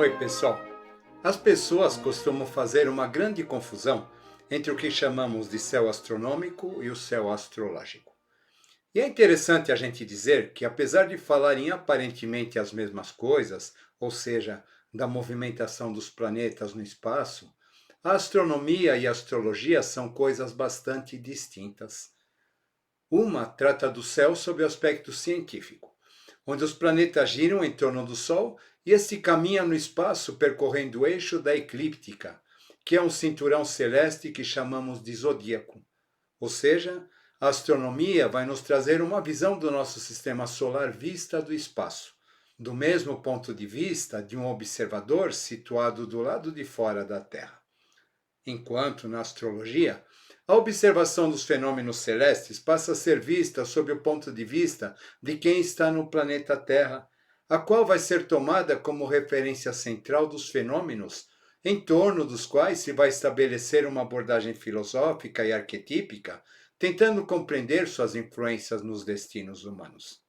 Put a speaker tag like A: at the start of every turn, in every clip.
A: Oi, pessoal. As pessoas costumam fazer uma grande confusão entre o que chamamos de céu astronômico e o céu astrológico. E é interessante a gente dizer que, apesar de falarem aparentemente as mesmas coisas, ou seja, da movimentação dos planetas no espaço, a astronomia e a astrologia são coisas bastante distintas. Uma trata do céu sob o aspecto científico, onde os planetas giram em torno do Sol e este caminha no espaço percorrendo o eixo da eclíptica, que é um cinturão celeste que chamamos de zodíaco. Ou seja, a astronomia vai nos trazer uma visão do nosso sistema solar vista do espaço, do mesmo ponto de vista de um observador situado do lado de fora da Terra. Enquanto, na astrologia, a observação dos fenômenos celestes passa a ser vista sob o ponto de vista de quem está no planeta Terra, a qual vai ser tomada como referência central dos fenômenos, em torno dos quais se vai estabelecer uma abordagem filosófica e arquetípica, tentando compreender suas influências nos destinos humanos.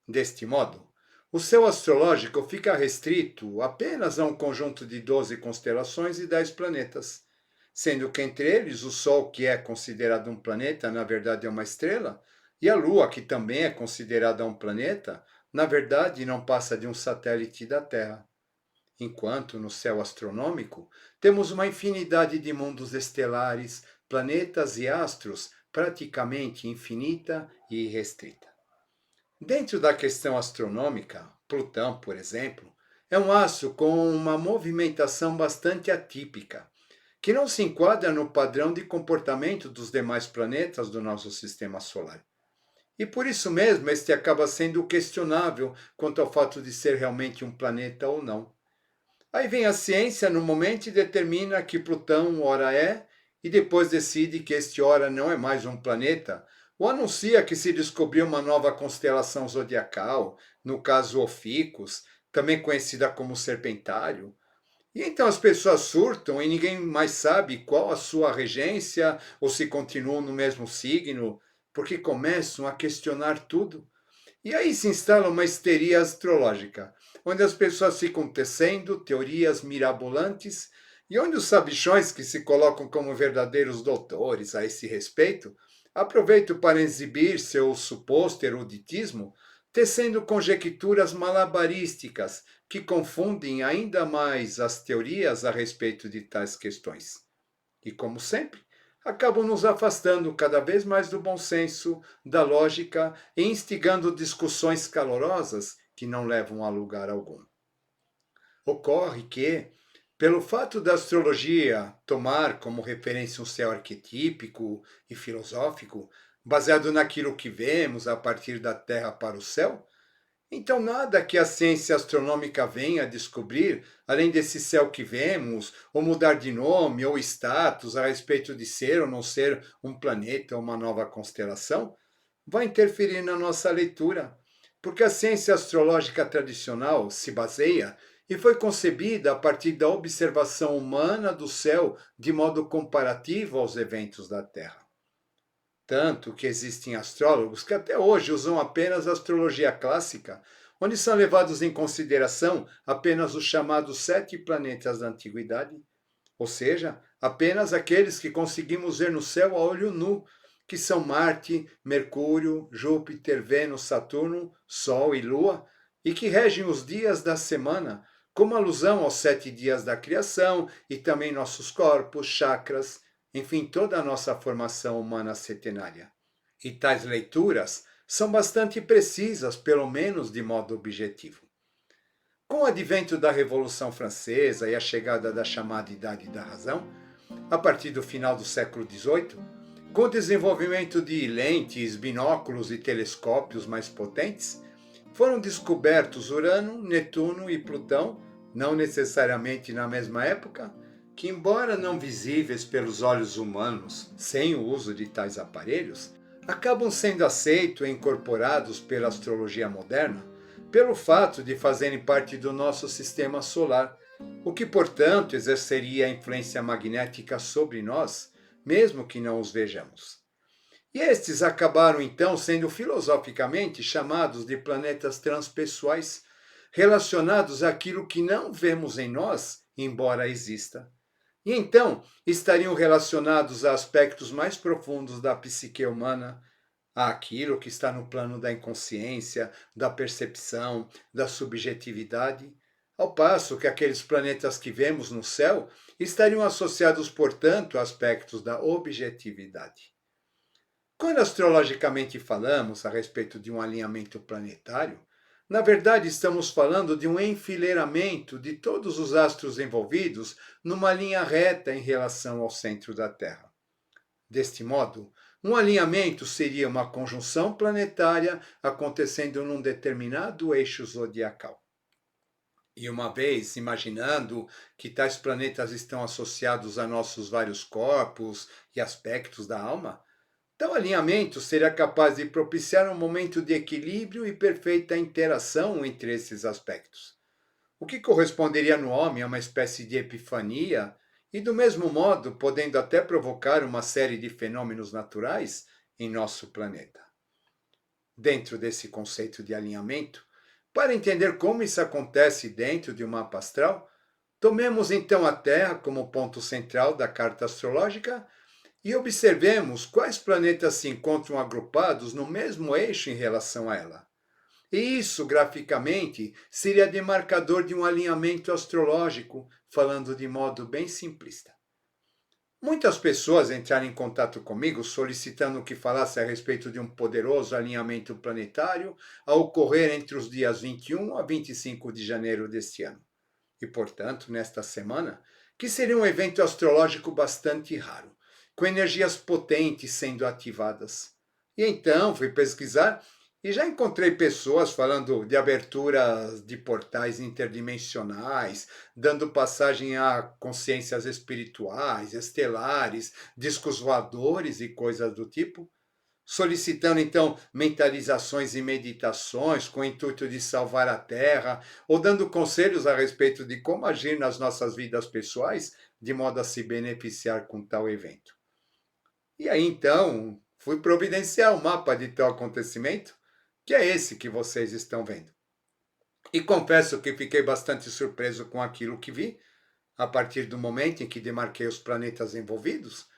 A: Deste modo, o céu astrológico fica restrito apenas a um conjunto de 12 constelações e 10 planetas, sendo que entre eles o Sol, que é considerado um planeta, na verdade é uma estrela, e a Lua, que também é considerada um planeta, na verdade não passa de um satélite da Terra. Enquanto no céu astronômico temos uma infinidade de mundos estelares, planetas e astros praticamente infinita e irrestrita. Dentro da questão astronômica, Plutão, por exemplo, é um astro com uma movimentação bastante atípica, que não se enquadra no padrão de comportamento dos demais planetas do nosso sistema solar. E por isso mesmo este acaba sendo questionável quanto ao fato de ser realmente um planeta ou não. Aí vem a ciência no momento e determina que Plutão ora é, e depois decide que este ora não é mais um planeta, ou anuncia que se descobriu uma nova constelação zodiacal, no caso Oficus, também conhecida como Serpentário. E então as pessoas surtam e ninguém mais sabe qual a sua regência ou se continuam no mesmo signo, porque começam a questionar tudo. E aí se instala uma histeria astrológica, onde as pessoas ficam tecendo teorias mirabolantes e onde os sabichões que se colocam como verdadeiros doutores a esse respeito aproveitam para exibir seu suposto eruditismo, tecendo conjecturas malabarísticas que confundem ainda mais as teorias a respeito de tais questões. E, como sempre, acabam nos afastando cada vez mais do bom senso, da lógica e instigando discussões calorosas que não levam a lugar algum. Ocorre que, pelo fato da astrologia tomar como referência um céu arquetípico e filosófico, baseado naquilo que vemos a partir da Terra para o céu, então, nada que a ciência astronômica venha a descobrir, além desse céu que vemos, ou mudar de nome ou status a respeito de ser ou não ser um planeta ou uma nova constelação, vai interferir na nossa leitura, porque a ciência astrológica tradicional se baseia e foi concebida a partir da observação humana do céu de modo comparativo aos eventos da Terra. Tanto que existem astrólogos que até hoje usam apenas a astrologia clássica, onde são levados em consideração apenas os chamados 7 planetas da antiguidade, ou seja, apenas aqueles que conseguimos ver no céu a olho nu, que são Marte, Mercúrio, Júpiter, Vênus, Saturno, Sol e Lua, e que regem os dias da semana, como alusão aos 7 dias da criação e também nossos corpos, chakras, enfim, toda a nossa formação humana setenária. E tais leituras são bastante precisas, pelo menos de modo objetivo. Com o advento da Revolução Francesa e a chegada da chamada Idade da Razão, a partir do final do século XVIII, com o desenvolvimento de lentes, binóculos e telescópios mais potentes, foram descobertos Urano, Netuno e Plutão, não necessariamente na mesma época, que, embora não visíveis pelos olhos humanos sem o uso de tais aparelhos, acabam sendo aceitos e incorporados pela astrologia moderna pelo fato de fazerem parte do nosso sistema solar, o que, portanto, exerceria influência magnética sobre nós, mesmo que não os vejamos. E estes acabaram, então, sendo filosoficamente chamados de planetas transpessoais, relacionados àquilo que não vemos em nós, embora exista. E então estariam relacionados a aspectos mais profundos da psique humana, àquilo que está no plano da inconsciência, da percepção, da subjetividade, ao passo que aqueles planetas que vemos no céu estariam associados, portanto, a aspectos da objetividade. Quando astrologicamente falamos a respeito de um alinhamento planetário, na verdade estamos falando de um enfileiramento de todos os astros envolvidos numa linha reta em relação ao centro da Terra. Deste modo, um alinhamento seria uma conjunção planetária acontecendo num determinado eixo zodiacal. E uma vez imaginando que tais planetas estão associados a nossos vários corpos e aspectos da alma, tal alinhamento seria capaz de propiciar um momento de equilíbrio e perfeita interação entre esses aspectos, o que corresponderia no homem a uma espécie de epifania e, do mesmo modo, podendo até provocar uma série de fenômenos naturais em nosso planeta. Dentro desse conceito de alinhamento, para entender como isso acontece dentro de um mapa astral, tomemos então a Terra como ponto central da carta astrológica e observemos quais planetas se encontram agrupados no mesmo eixo em relação a ela. E isso, graficamente, seria demarcador de um alinhamento astrológico, falando de modo bem simplista. Muitas pessoas entraram em contato comigo solicitando que falasse a respeito de um poderoso alinhamento planetário a ocorrer entre os dias 21 a 25 de janeiro deste ano. E, portanto, nesta semana, que seria um evento astrológico bastante raro, com energias potentes sendo ativadas. E então fui pesquisar e já encontrei pessoas falando de aberturas de portais interdimensionais, dando passagem a consciências espirituais, estelares, discos voadores e coisas do tipo, solicitando então mentalizações e meditações com o intuito de salvar a Terra, ou dando conselhos a respeito de como agir nas nossas vidas pessoais, de modo a se beneficiar com tal evento. E aí então fui providenciar o mapa de tal acontecimento, que é esse que vocês estão vendo. E confesso que fiquei bastante surpreso com aquilo que vi, a partir do momento em que demarquei os planetas envolvidos,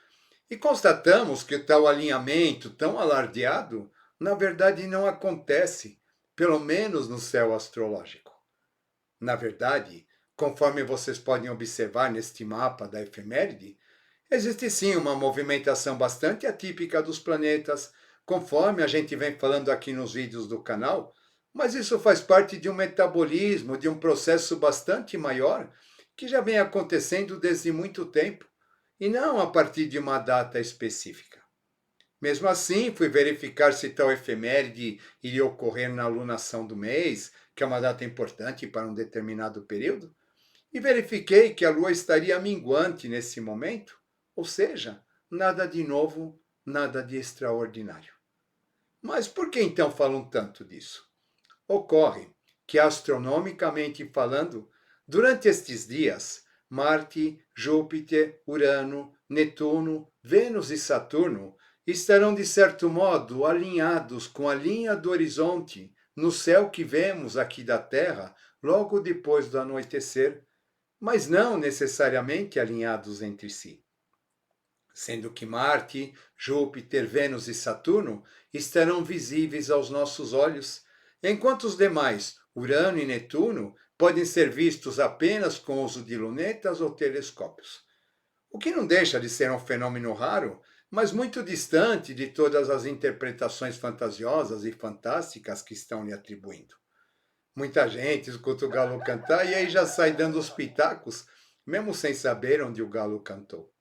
A: e constatamos que o tal alinhamento tão alardeado, na verdade, não acontece, pelo menos no céu astrológico. Na verdade, conforme vocês podem observar neste mapa da efeméride, existe sim uma movimentação bastante atípica dos planetas, conforme a gente vem falando aqui nos vídeos do canal, mas isso faz parte de um metabolismo, de um processo bastante maior, que já vem acontecendo desde muito tempo, e não a partir de uma data específica. Mesmo assim, fui verificar se tal efeméride iria ocorrer na alunação do mês, que é uma data importante para um determinado período, e verifiquei que a Lua estaria minguante nesse momento, ou seja, nada de novo, nada de extraordinário. Mas por que então falam tanto disso? Ocorre que, astronomicamente falando, durante estes dias, Marte, Júpiter, Urano, Netuno, Vênus e Saturno estarão, de certo modo, alinhados com a linha do horizonte no céu que vemos aqui da Terra logo depois do anoitecer, mas não necessariamente alinhados entre si. Sendo que Marte, Júpiter, Vênus e Saturno estarão visíveis aos nossos olhos, enquanto os demais, Urano e Netuno, podem ser vistos apenas com o uso de lunetas ou telescópios. O que não deixa de ser um fenômeno raro, mas muito distante de todas as interpretações fantasiosas e fantásticas que estão lhe atribuindo. Muita gente escuta o galo cantar e aí já sai dando os pitacos, mesmo sem saber onde o galo cantou.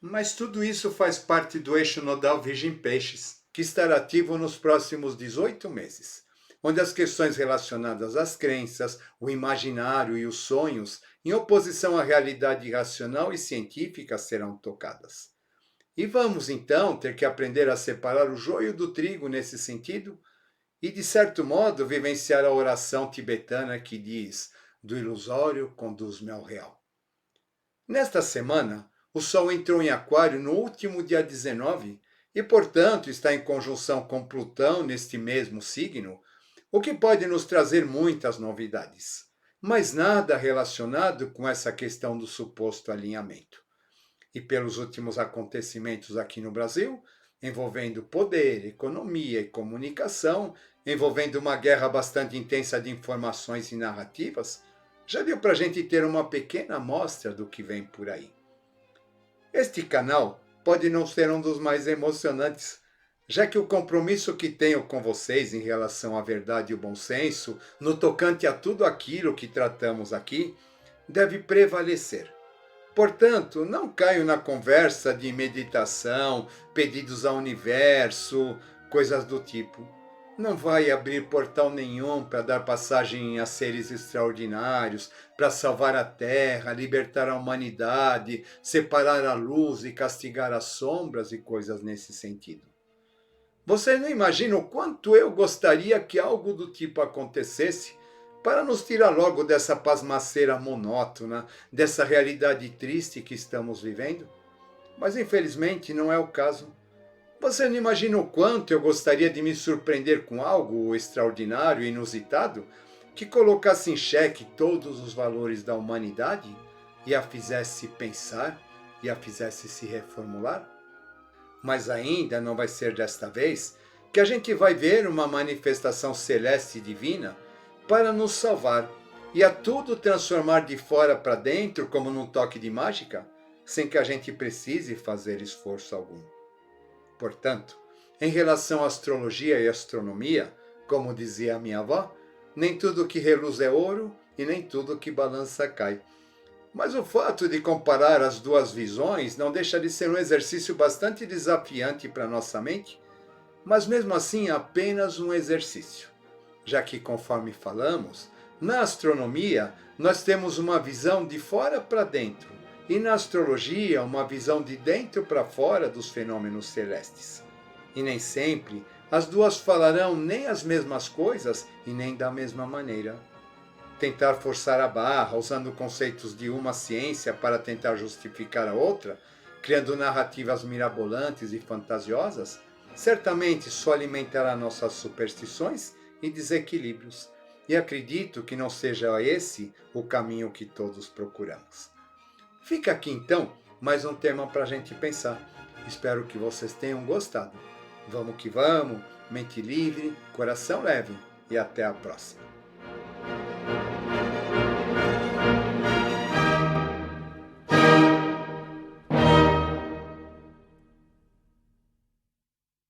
A: Mas tudo isso faz parte do eixo nodal Virgem-Peixes, que estará ativo nos próximos 18 meses, onde as questões relacionadas às crenças, o imaginário e os sonhos, em oposição à realidade racional e científica, serão tocadas. E vamos então ter que aprender a separar o joio do trigo nesse sentido e, de certo modo, vivenciar a oração tibetana que diz: do ilusório conduz-me ao real. Nesta semana, o Sol entrou em Aquário no último dia 19 e, portanto, está em conjunção com Plutão neste mesmo signo, o que pode nos trazer muitas novidades, mas nada relacionado com essa questão do suposto alinhamento. E pelos últimos acontecimentos aqui no Brasil, envolvendo poder, economia e comunicação, envolvendo uma guerra bastante intensa de informações e narrativas, já deu para a gente ter uma pequena amostra do que vem por aí. Este canal pode não ser um dos mais emocionantes, já que o compromisso que tenho com vocês em relação à verdade e o bom senso, no tocante a tudo aquilo que tratamos aqui, deve prevalecer. Portanto, não caio na conversa de meditação, pedidos ao universo, coisas do tipo. Não vai abrir portal nenhum para dar passagem a seres extraordinários, para salvar a Terra, libertar a humanidade, separar a luz e castigar as sombras e coisas nesse sentido. Você não imagina o quanto eu gostaria que algo do tipo acontecesse para nos tirar logo dessa pasmaceira monótona, dessa realidade triste que estamos vivendo? Mas infelizmente não é o caso. Você não imagina o quanto eu gostaria de me surpreender com algo extraordinário e inusitado que colocasse em xeque todos os valores da humanidade e a fizesse pensar e a fizesse se reformular? Mas ainda não vai ser desta vez que a gente vai ver uma manifestação celeste e divina para nos salvar e a tudo transformar de fora para dentro como num toque de mágica, sem que a gente precise fazer esforço algum. Portanto, em relação à astrologia e astronomia, como dizia a minha avó, nem tudo que reluz é ouro e nem tudo que balança cai. Mas o fato de comparar as duas visões não deixa de ser um exercício bastante desafiante para nossa mente, mas mesmo assim apenas um exercício, já que, conforme falamos, na astronomia nós temos uma visão de fora para dentro e na astrologia uma visão de dentro para fora dos fenômenos celestes. E nem sempre as duas falarão nem as mesmas coisas e nem da mesma maneira. Tentar forçar a barra usando conceitos de uma ciência para tentar justificar a outra, criando narrativas mirabolantes e fantasiosas, certamente só alimentará nossas superstições e desequilíbrios. E acredito que não seja esse o caminho que todos procuramos. Fica aqui então mais um tema para a gente pensar. Espero que vocês tenham gostado. Vamos que vamos, mente livre, coração leve e até a próxima.